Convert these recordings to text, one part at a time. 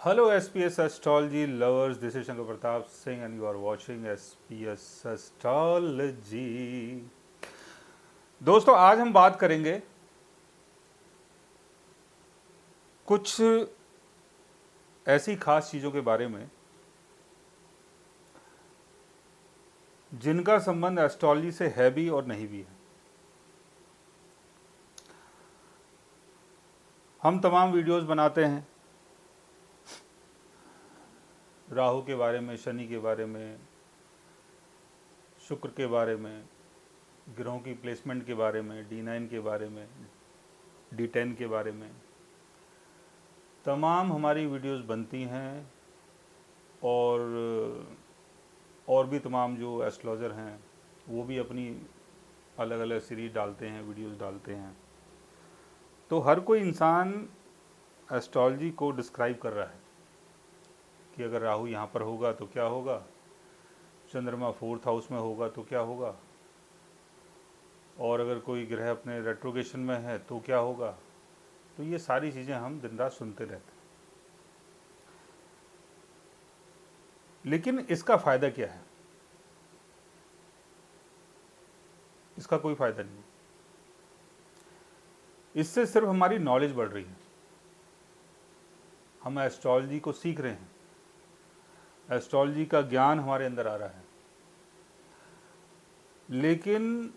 Hello SPS Astrology lovers, this is Shankar Pratap Singh and you are watching SPS Astrology। दोस्तों आज हम बात करेंगे कुछ ऐसी खास चीज़ों के बारे में जिनका संबंध एस्ट्रोलॉजी से है भी और नहीं भी है। हम तमाम वीडियोस बनाते हैं राहु के बारे में, शनि के बारे में, शुक्र के बारे में, ग्रहों की प्लेसमेंट के बारे में, D9 के बारे में, D10 के बारे में। तमाम हमारी वीडियोस बनती हैं और भी तमाम जो एस्ट्रोलॉजर हैं वो भी अपनी अलग अलग सीरीज डालते हैं, वीडियोस डालते हैं। तो हर कोई इंसान एस्ट्रोलॉजी को डिस्क्राइब कर रहा है कि अगर राहु यहाँ पर होगा तो क्या होगा, चंद्रमा 4th हाउस में होगा तो क्या होगा, और अगर कोई ग्रह अपने रेट्रोगेशन में है तो क्या होगा। तो ये सारी चीज़ें हम दिन रात सुनते रहते हैं, लेकिन इसका फ़ायदा क्या है? इसका कोई फ़ायदा नहीं। इससे सिर्फ हमारी नॉलेज बढ़ रही है, हम एस्ट्रोलॉजी को सीख रहे हैं, एस्ट्रोलॉजी का ज्ञान हमारे अंदर आ रहा है। लेकिन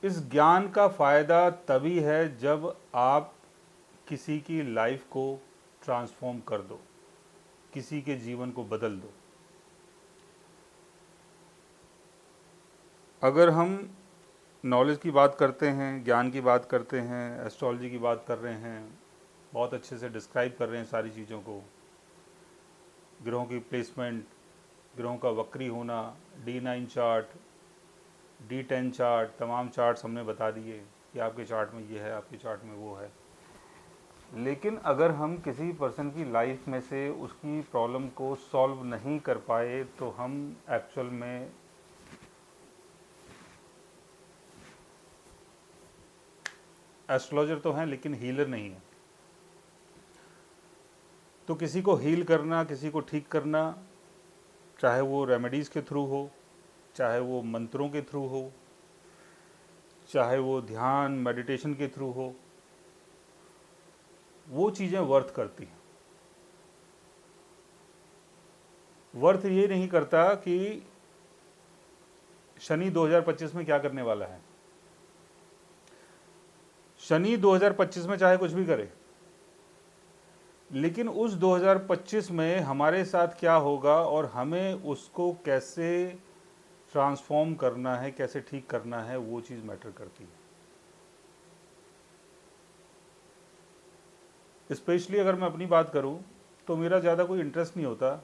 इस ज्ञान का फ़ायदा तभी है जब आप किसी की लाइफ को ट्रांसफॉर्म कर दो, किसी के जीवन को बदल दो। अगर हम नॉलेज की बात करते हैं, ज्ञान की बात करते हैं, एस्ट्रोलॉजी की बात कर रहे हैं, बहुत अच्छे से डिस्क्राइब कर रहे हैं सारी चीज़ों को, ग्रहों की प्लेसमेंट, ग्रहों का वक्री होना, D9 चार्ट, D10 चार्ट, तमाम चार्ट्स हमने बता दिए कि आपके चार्ट में ये है, आपके चार्ट में वो है। लेकिन अगर हम किसी पर्सन की लाइफ में से उसकी प्रॉब्लम को सॉल्व नहीं कर पाए तो हम एक्चुअल में एस्ट्रोलॉजर तो हैं लेकिन हीलर नहीं है। तो किसी को हील करना, किसी को ठीक करना, चाहे वो रेमेडीज़ के थ्रू हो, चाहे वो मंत्रों के थ्रू हो, चाहे वो ध्यान मेडिटेशन के थ्रू हो, वो चीज़ें वर्थ करती हैं। वर्थ ये नहीं करता कि शनि 2025 में क्या करने वाला है। शनि 2025 में चाहे कुछ भी करे, लेकिन उस 2025 में हमारे साथ क्या होगा और हमें उसको कैसे ट्रांसफॉर्म करना है, कैसे ठीक करना है, वो चीज़ मैटर करती है। स्पेशली अगर मैं अपनी बात करूं तो मेरा ज़्यादा कोई इंटरेस्ट नहीं होता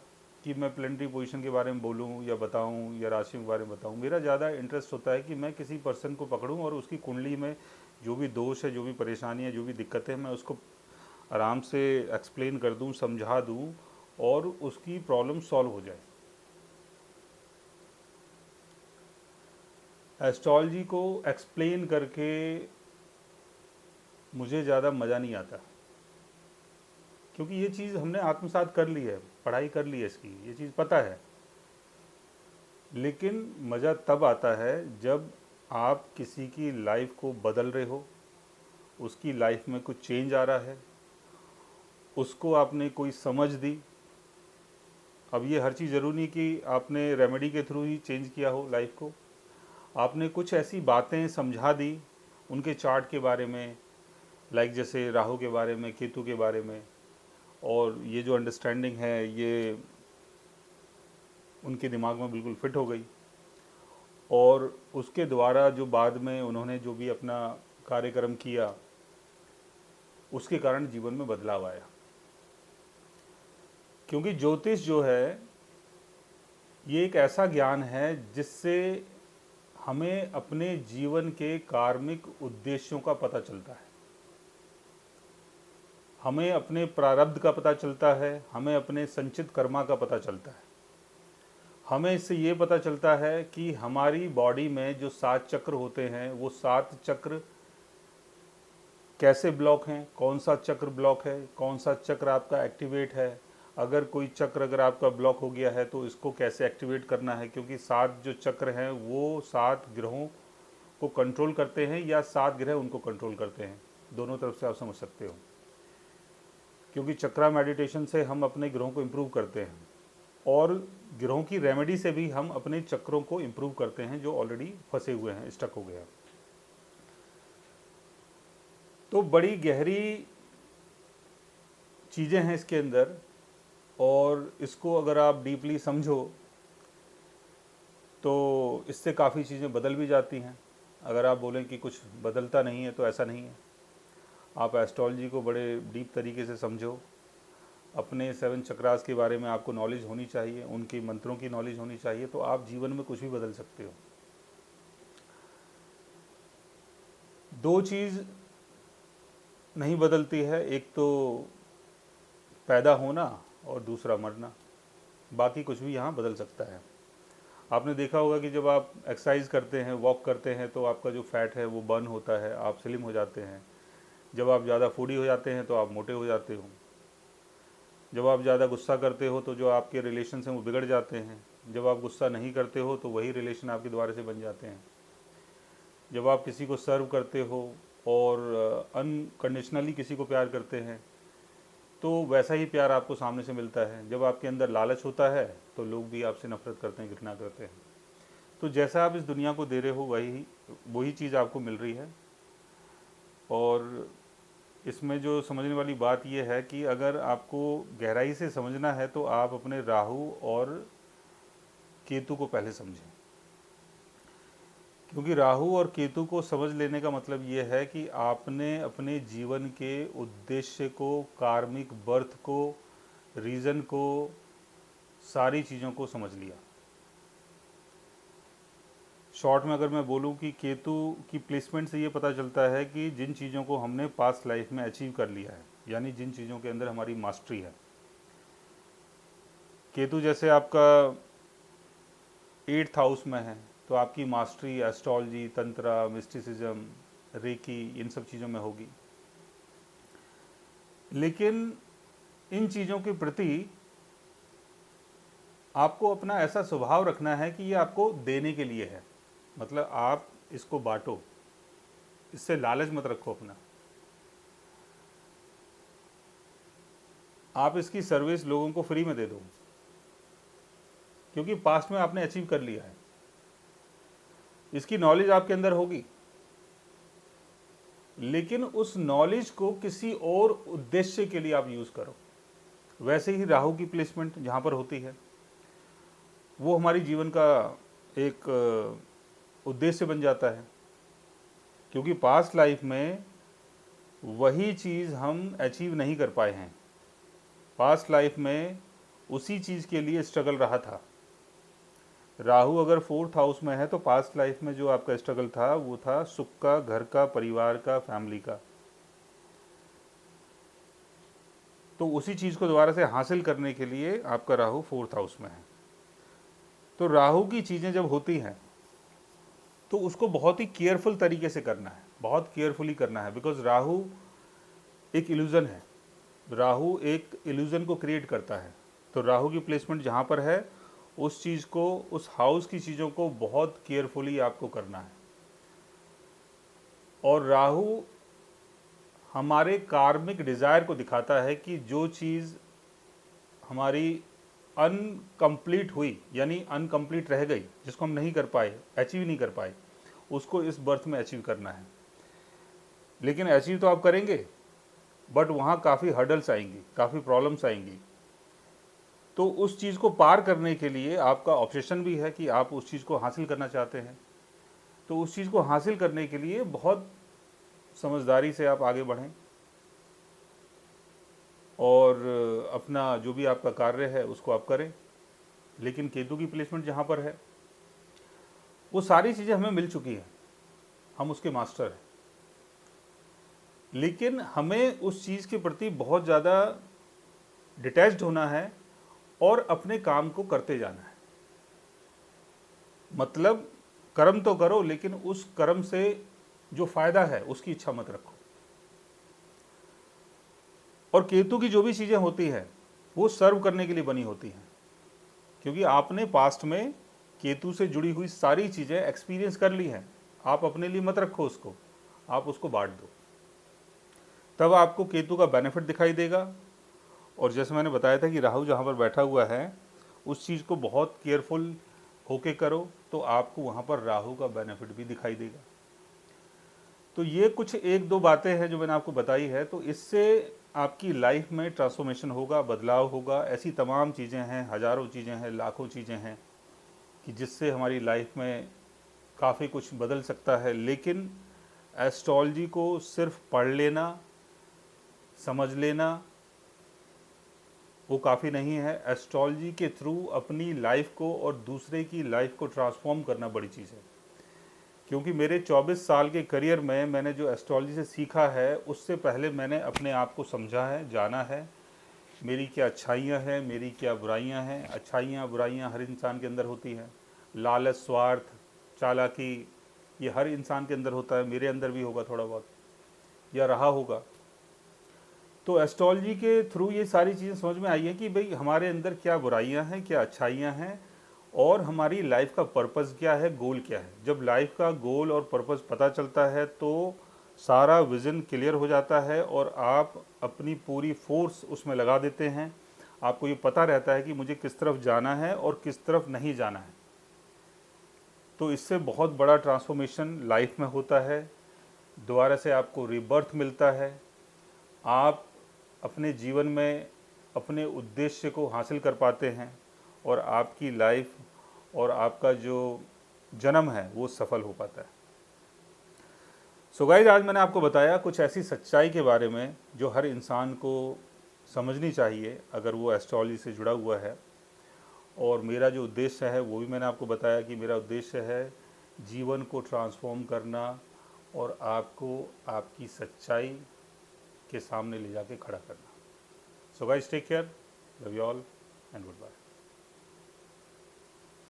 कि मैं प्लेनेटरी पोजीशन के बारे में बोलूं या बताऊं या राशियों के बारे में बताऊं। मेरा ज़्यादा इंटरेस्ट होता है कि मैं किसी पर्सन को पकड़ूं और उसकी कुंडली में जो भी दोष है, जो भी परेशानी है, जो भी दिक्कतें हैं, मैं उसको आराम से एक्सप्लेन कर दूं, समझा दूं और उसकी प्रॉब्लम सॉल्व हो जाए। एस्ट्रोलॉजी को एक्सप्लेन करके मुझे ज़्यादा मज़ा नहीं आता, क्योंकि ये चीज़ हमने आत्मसात कर ली है, पढ़ाई कर ली है इसकी, ये चीज़ पता है। लेकिन मज़ा तब आता है जब आप किसी की लाइफ को बदल रहे हो, उसकी लाइफ में कुछ चेंज आ रहा है, उसको आपने कोई समझ दी। अब ये हर चीज़ ज़रूरी नहीं कि आपने रेमेडी के थ्रू ही चेंज किया हो लाइफ को। आपने कुछ ऐसी बातें समझा दी उनके चार्ट के बारे में, लाइक जैसे राहु के बारे में, केतु के बारे में, और ये जो अंडरस्टैंडिंग है ये उनके दिमाग में बिल्कुल फिट हो गई, और उसके द्वारा जो बाद में उन्होंने जो भी अपना कार्यक्रम किया उसके कारण जीवन में बदलाव आया। क्योंकि ज्योतिष जो है ये एक ऐसा ज्ञान है जिससे हमें अपने जीवन के कार्मिक उद्देश्यों का पता चलता है, हमें अपने प्रारब्ध का पता चलता है, हमें अपने संचित कर्मा का पता चलता है। हमें इससे ये पता चलता है कि हमारी बॉडी में जो 7 चक्र होते हैं वो 7 चक्र कैसे ब्लॉक हैं, कौन सा चक्र ब्लॉक है, कौन सा चक्र आपका एक्टिवेट है, अगर कोई चक्र अगर आपका ब्लॉक हो गया है तो इसको कैसे एक्टिवेट करना है, क्योंकि 7 जो चक्र हैं वो 7 ग्रहों को कंट्रोल करते हैं या 7 ग्रह उनको कंट्रोल करते हैं, दोनों तरफ से आप समझ सकते हो। क्योंकि चक्रा मेडिटेशन से हम अपने ग्रहों को इम्प्रूव करते हैं और ग्रहों की रेमेडी से भी हम अपने चक्रों को इम्प्रूव करते हैं जो ऑलरेडी फंसे हुए हैं, स्टक हो गए हैं। तो बड़ी गहरी चीज़ें हैं इसके अंदर, और इसको अगर आप डीपली समझो तो इससे काफ़ी चीज़ें बदल भी जाती हैं। अगर आप बोलें कि कुछ बदलता नहीं है तो ऐसा नहीं है। आप एस्ट्रोलॉजी को बड़े डीप तरीके से समझो, अपने 7 चक्रास के बारे में आपको नॉलेज होनी चाहिए, उनकी मंत्रों की नॉलेज होनी चाहिए, तो आप जीवन में कुछ भी बदल सकते हो। 2 चीज़ नहीं बदलती है, एक तो पैदा होना और दूसरा मरना, बाकी कुछ भी यहाँ बदल सकता है। आपने देखा होगा कि जब आप एक्सरसाइज करते हैं, वॉक करते हैं, तो आपका जो फैट है वो बर्न होता है, आप स्लिम हो जाते हैं। जब आप ज़्यादा फूडी हो जाते हैं तो आप मोटे हो जाते हो। जब आप ज़्यादा गुस्सा करते हो तो जो आपके रिलेशन हैं वो बिगड़ जाते हैं। जब आप गुस्सा नहीं करते हो तो वही रिलेशन आपके दोबारा से बन जाते हैं। जब आप किसी को सर्व करते हो और अनकंडीशनली किसी को प्यार करते हैं तो वैसा ही प्यार आपको सामने से मिलता है। जब आपके अंदर लालच होता है तो लोग भी आपसे नफरत करते हैं, घृणा करते हैं। तो जैसा आप इस दुनिया को दे रहे हो वही चीज़ आपको मिल रही है। और इसमें जो समझने वाली बात यह है कि अगर आपको गहराई से समझना है तो आप अपने राहु और केतु को पहले समझें, क्योंकि राहु और केतु को समझ लेने का मतलब ये है कि आपने अपने जीवन के उद्देश्य को, कार्मिक बर्थ को, रीज़न को, सारी चीज़ों को समझ लिया। शॉर्ट में अगर मैं बोलूं कि केतु की प्लेसमेंट से ये पता चलता है कि जिन चीज़ों को हमने पास्ट लाइफ में अचीव कर लिया है, यानी जिन चीज़ों के अंदर हमारी मास्टरी है। केतु जैसे आपका 8th हाउस में है तो आपकी mastery astrology, tantra, mysticism, reiki, इन सब चीज़ों में होगी। लेकिन इन चीज़ों के प्रति आपको अपना ऐसा स्वभाव रखना है कि ये आपको देने के लिए है। मतलब आप इसको बांटो, इससे लालच मत रखो अपना। आप इसकी सर्विस लोगों को फ्री में दे दो, क्योंकि पास्ट में आपने अचीव कर लिया है। इसकी नॉलेज आपके अंदर होगी, लेकिन उस नॉलेज को किसी और उद्देश्य के लिए आप यूज़ करो। वैसे ही राहु की प्लेसमेंट जहाँ पर होती है वो हमारी जीवन का एक उद्देश्य बन जाता है, क्योंकि पास्ट लाइफ में वही चीज़ हम अचीव नहीं कर पाए हैं। पास्ट लाइफ में उसी चीज़ के लिए स्ट्रगल रहा था। राहु अगर 4th हाउस में है तो पास्ट लाइफ में जो आपका स्ट्रगल था वो था सुख का, घर का, परिवार का, फैमिली का। तो उसी चीज़ को दोबारा से हासिल करने के लिए आपका राहु 4th हाउस में है। तो राहु की चीज़ें जब होती हैं तो उसको बहुत ही केयरफुल तरीके से करना है, बहुत केयरफुली करना है, बिकॉज राहु एक इल्यूज़न है। राहु एक इल्यूज़न को क्रिएट करता है। तो राहु की प्लेसमेंट जहाँ पर है उस चीज़ को, उस हाउस की चीज़ों को बहुत केयरफुली आपको करना है। और राहु हमारे कार्मिक डिज़ायर को दिखाता है कि जो चीज़ हमारी अनकम्प्लीट हुई, यानी अनकम्प्लीट रह गई, जिसको हम नहीं कर पाए, अचीव नहीं कर पाए, उसको इस बर्थ में अचीव करना है। लेकिन अचीव तो आप करेंगे, बट वहाँ काफ़ी हर्डल्स आएंगी, काफ़ी प्रॉब्लम्स आएंगी। तो उस चीज़ को पार करने के लिए आपका ऑब्सेशन भी है कि आप उस चीज़ को हासिल करना चाहते हैं। तो उस चीज़ को हासिल करने के लिए बहुत समझदारी से आप आगे बढ़ें और अपना जो भी आपका कार्य है उसको आप करें। लेकिन केतु की प्लेसमेंट जहाँ पर है वो सारी चीज़ें हमें मिल चुकी हैं, हम उसके मास्टर हैं, लेकिन हमें उस चीज़ के प्रति बहुत ज़्यादा डिटैच्ड होना है और अपने काम को करते जाना है। मतलब कर्म तो करो, लेकिन उस कर्म से जो फ़ायदा है उसकी इच्छा मत रखो। और केतु की जो भी चीज़ें होती हैं वो सर्व करने के लिए बनी होती हैं, क्योंकि आपने पास्ट में केतु से जुड़ी हुई सारी चीज़ें एक्सपीरियंस कर ली हैं। आप अपने लिए मत रखो उसको, आप उसको बांट दो, तब आपको केतु का बेनिफिट दिखाई देगा। और जैसे मैंने बताया था कि राहु जहाँ पर बैठा हुआ है उस चीज़ को बहुत केयरफुल होके करो, तो आपको वहाँ पर राहु का बेनिफिट भी दिखाई देगा। तो ये कुछ एक दो बातें हैं जो मैंने आपको बताई है, तो इससे आपकी लाइफ में ट्रांसफॉर्मेशन होगा, बदलाव होगा। ऐसी तमाम चीज़ें हैं, हज़ारों चीज़ें हैं, लाखों चीज़ें हैं कि जिससे हमारी लाइफ में काफ़ी कुछ बदल सकता है। लेकिन एस्ट्रोलॉजी को सिर्फ पढ़ लेना, समझ लेना वो काफ़ी नहीं है। एस्ट्रोलॉजी के थ्रू अपनी लाइफ को और दूसरे की लाइफ को ट्रांसफॉर्म करना बड़ी चीज़ है। क्योंकि मेरे 24 साल के करियर में मैंने जो एस्ट्रोलॉजी से सीखा है उससे पहले मैंने अपने आप को समझा है, जाना है, मेरी क्या अच्छाइयाँ हैं, मेरी क्या बुराइयाँ हैं। अच्छाइयाँ बुराइयाँ हर इंसान के अंदर होती हैं। लालच, स्वार्थ, चालाकी, ये हर इंसान के अंदर होता है, मेरे अंदर भी होगा थोड़ा बहुत या रहा होगा। तो एस्ट्रोलॉजी के थ्रू ये सारी चीज़ें समझ में आई हैं कि भाई हमारे अंदर क्या बुराइयां हैं, क्या अच्छाइयां हैं, और हमारी लाइफ का पर्पस क्या है, गोल क्या है। जब लाइफ का गोल और पर्पस पता चलता है तो सारा विज़न क्लियर हो जाता है और आप अपनी पूरी फोर्स उसमें लगा देते हैं। आपको ये पता रहता है कि मुझे किस तरफ जाना है और किस तरफ नहीं जाना है। तो इससे बहुत बड़ा ट्रांसफॉर्मेशन लाइफ में होता है। दोबारा से आपको रीबर्थ मिलता है। आप अपने जीवन में अपने उद्देश्य को हासिल कर पाते हैं और आपकी लाइफ और आपका जो जन्म है वो सफल हो पाता है। सो गाइस, आज मैंने आपको बताया कुछ ऐसी सच्चाई के बारे में जो हर इंसान को समझनी चाहिए अगर वो एस्ट्रोलॉजी से जुड़ा हुआ है। और मेरा जो उद्देश्य है वो भी मैंने आपको बताया कि मेरा उद्देश्य है जीवन को ट्रांसफॉर्म करना और आपको आपकी सच्चाई के सामने ले जाके खड़ा करना। So guys, take care. Love you all and goodbye.